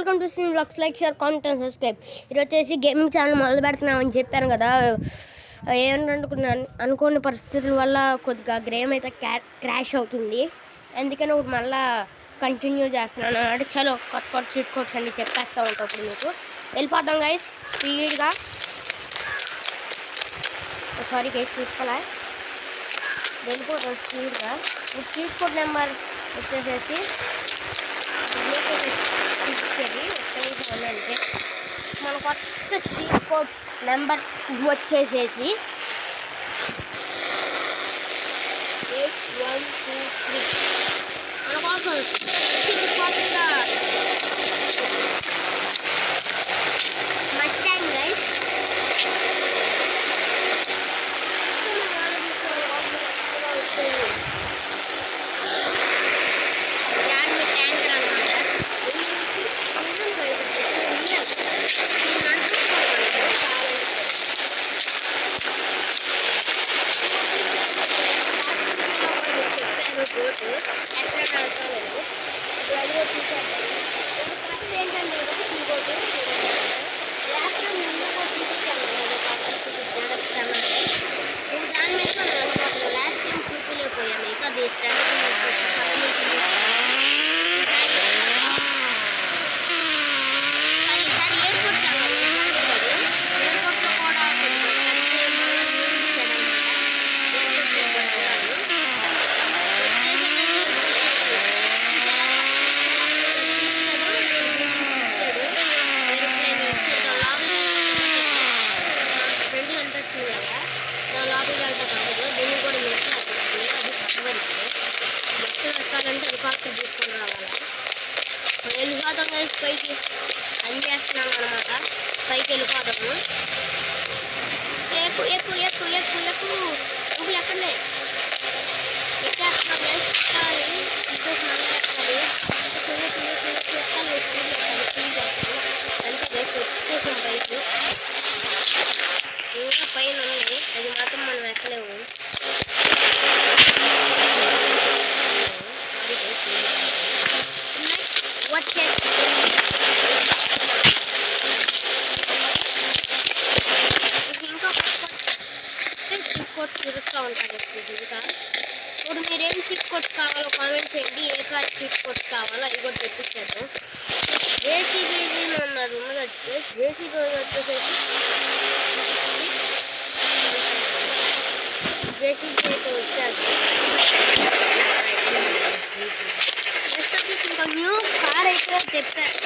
Welcome to stream blogs. Like share comment and subscribe. ఇది వచ్చేసి gaming channel మొదలు పెడుతున్నామని చెప్పాను కదా. ఏంటంటే అనుకోని పరిస్థితుల వల్ల కొద్దిగా గేమ్ అయితే క్రాష్ అవుతుంది. అందుకని ఒకటి మళ్ళీ కంటిన్యూ చేస్తున్నాను అన్నమాట. చలో కొత్త చీట్ కోడ్స్ అన్ని చెప్పేస్తూ ఉంటాం. ఇప్పుడు మీకు వెళ్ళిపోతాం గైస్ స్పీడ్గా. సారీ గైస్ చూసుకోలే, వెళ్ళిపోతాం స్పీడ్గా. చీట్ కోడ్ నెంబర్ వచ్చేసేసి ఇచ్చేది అంటే మన కొత్త చీట్ కోడ్ నెంబర్ వచ్చేసేసి 8123 మన కోసం కొత్తగా మస్టాంగ్ గైస్. హెలికాప్టర్ తీసుకొని రావాలా? వెళ్ళిపోతాం కలిసి పైకి అని చేస్తున్నాం అనమాట. పైకి వెళ్ళిపోతాము. ఎక్కు ఎక్కు ఎక్కు ఎక్కు ఎక్కు నువ్వు ఎక్కడనే ఎక్కేస్తున్నాం కలిసి ఎక్కాలి. ఇచ్చేసి మళ్ళీ ఎక్కాలి. అంటే కలిసి వచ్చేసాం పైకి. ఇంకా పైన ఉంది, అది మాత్రం మనం ఎక్కలేము. చూపిస్తూ ఉంటాను ఇంకా. ఇప్పుడు మీరేం చీట్ కోడ్స్ కావాలో కామెంట్ చేయండి. ఏ కార్ చీట్ కోడ్స్ కావాలో అవి కూడా తెప్పించాను. జేసీబీ ఉన్నది వచ్చి జేసీబీ వచ్చేసేసి జేసీబీ అయితే వచ్చారు. నెక్స్ట్ వచ్చేసి ఇంకా న్యూ కార్ అయితే చెప్పాను.